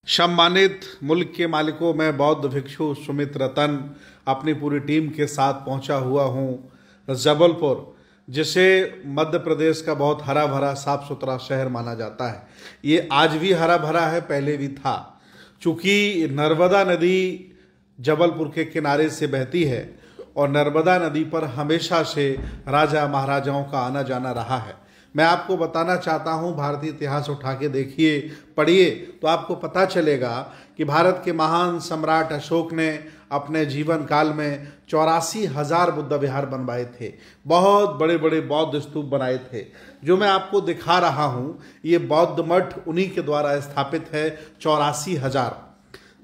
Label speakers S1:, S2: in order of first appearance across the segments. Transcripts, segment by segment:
S1: सम्मानित मुल्क के मालिकों, मैं बौद्ध भिक्षु सुमित रतन अपनी पूरी टीम के साथ पहुंचा हुआ हूं जबलपुर, जिसे मध्य प्रदेश का बहुत हरा भरा साफ सुथरा शहर माना जाता है। ये आज भी हरा भरा है, पहले भी था। चूँकि नर्मदा नदी जबलपुर के किनारे से बहती है और नर्मदा नदी पर हमेशा से राजा महाराजाओं का आना जाना रहा है। मैं आपको बताना चाहता हूं, भारतीय इतिहास उठा के देखिए, पढ़िए, तो आपको पता चलेगा कि भारत के महान सम्राट अशोक ने अपने जीवन काल में 84,000 बुद्ध विहार बनवाए थे। बहुत बड़े बड़े बौद्ध स्तूप बनाए थे। जो मैं आपको दिखा रहा हूं, ये बौद्ध मठ उन्हीं के द्वारा स्थापित है। 84,000।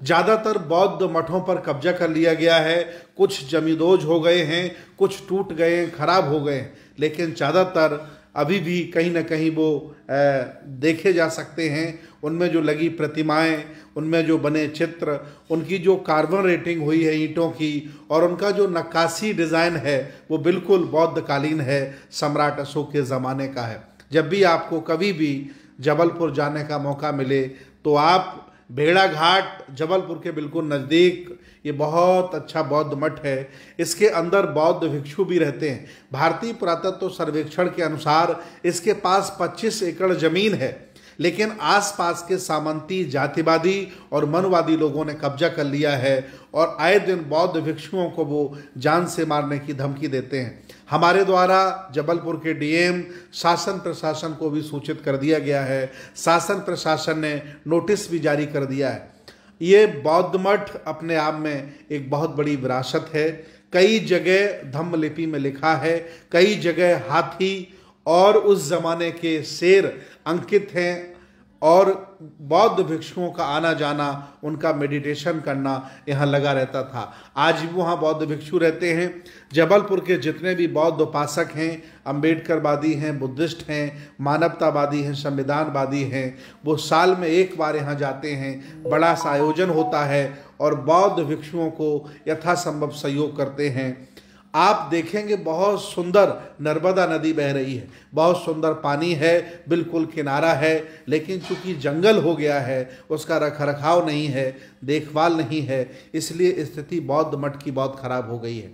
S1: ज़्यादातर बौद्ध मठों पर कब्जा कर लिया गया है। कुछ जमींदोज हो गए हैं, कुछ टूट गए, खराब हो गए, लेकिन ज़्यादातर अभी भी कहीं ना कहीं वो देखे जा सकते हैं। उनमें जो लगी प्रतिमाएं, उनमें जो बने चित्र, उनकी जो कार्बन रेटिंग हुई है ईंटों की, और उनका जो नक्काशी डिज़ाइन है वो बिल्कुल बौद्धकालीन है, सम्राट अशोक के ज़माने का है। जब भी आपको कभी भी जबलपुर जाने का मौका मिले तो आप भेड़ा घाट, जबलपुर के बिल्कुल नज़दीक, ये बहुत अच्छा बौद्ध मठ है। इसके अंदर बौद्ध भिक्षु भी रहते हैं। भारतीय पुरातत्व सर्वेक्षण के अनुसार इसके पास 25 एकड़ जमीन है, लेकिन आसपास के सामंती, जातिवादी और मनवादी लोगों ने कब्जा कर लिया है और आए दिन बौद्ध भिक्षुओं को वो जान से मारने की धमकी देते हैं। हमारे द्वारा जबलपुर के डीएम, शासन प्रशासन को भी सूचित कर दिया गया है। शासन प्रशासन ने नोटिस भी जारी कर दिया है। ये बौद्ध मठ अपने आप में एक बहुत बड़ी विरासत है। कई जगह धम्म लिपि में लिखा है, कई जगह हाथी और उस जमाने के शेर अंकित हैं, और बौद्ध भिक्षुओं का आना जाना, उनका मेडिटेशन करना यहाँ लगा रहता था। आज भी वहाँ बौद्ध भिक्षु रहते हैं। जबलपुर के जितने भी बौद्ध उपासक हैं, अम्बेडकरवादी हैं, बुद्धिस्ट हैं, मानवतावादी हैं, संविधानवादी हैं, वो साल में एक बार यहाँ जाते हैं। बड़ा सा आयोजन होता है और बौद्ध भिक्षुओं को यथासंभव सहयोग करते हैं। आप देखेंगे बहुत सुंदर नर्मदा नदी बह रही है, बहुत सुंदर पानी है, बिल्कुल किनारा है, लेकिन चूंकि जंगल हो गया है, उसका रखरखाव नहीं है, देखभाल नहीं है, इसलिए स्थिति बौद्ध मठ की बहुत खराब हो गई है।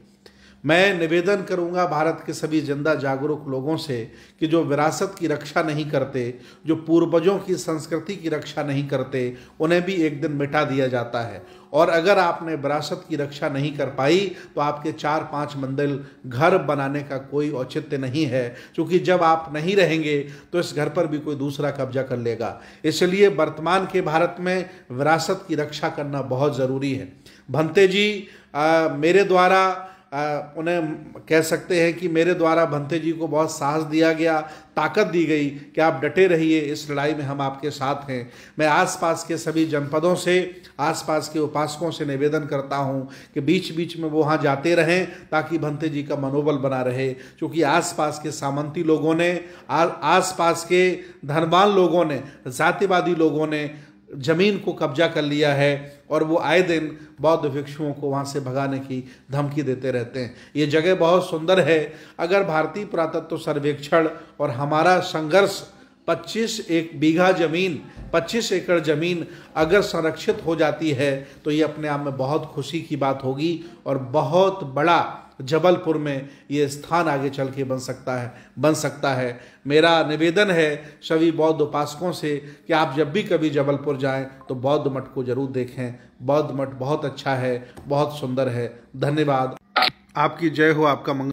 S1: मैं निवेदन करूंगा भारत के सभी जिंदा जागरूक लोगों से कि जो विरासत की रक्षा नहीं करते, जो पूर्वजों की संस्कृति की रक्षा नहीं करते, उन्हें भी एक दिन मिटा दिया जाता है। और अगर आपने विरासत की रक्षा नहीं कर पाई तो आपके 4-5 मंजिल घर बनाने का कोई औचित्य नहीं है, क्योंकि जब आप नहीं रहेंगे तो इस घर पर भी कोई दूसरा कब्जा कर लेगा। इसलिए वर्तमान के भारत में विरासत की रक्षा करना बहुत ज़रूरी है। भंते जी मेरे द्वारा उन्हें कह सकते हैं कि मेरे द्वारा भंते जी को बहुत साहस दिया गया, ताकत दी गई कि आप डटे रहिए, इस लड़ाई में हम आपके साथ हैं। मैं आसपास के सभी जनपदों से, आसपास के उपासकों से निवेदन करता हूं कि बीच बीच में वो वहाँ जाते रहें, ताकि भंते जी का मनोबल बना रहे। क्योंकि आसपास के सामंती लोगों ने, आसपास के धनवान लोगों ने, जातिवादी लोगों ने जमीन को कब्जा कर लिया है, और वो आए दिन बौद्ध भिक्षुओं को वहाँ से भगाने की धमकी देते रहते हैं। ये जगह बहुत सुंदर है। अगर भारतीय पुरातत्व सर्वेक्षण और हमारा संघर्ष 25 एकड़ जमीन अगर संरक्षित हो जाती है तो ये अपने आप में बहुत खुशी की बात होगी, और बहुत बड़ा जबलपुर में ये स्थान आगे चल के बन सकता है। मेरा निवेदन है सभी बौद्ध उपासकों से कि आप जब भी कभी जबलपुर जाएं तो बौद्ध मठ को जरूर देखें। बौद्ध मठ बहुत अच्छा है, बहुत सुंदर है। धन्यवाद। आपकी जय हो, आपका मंगल।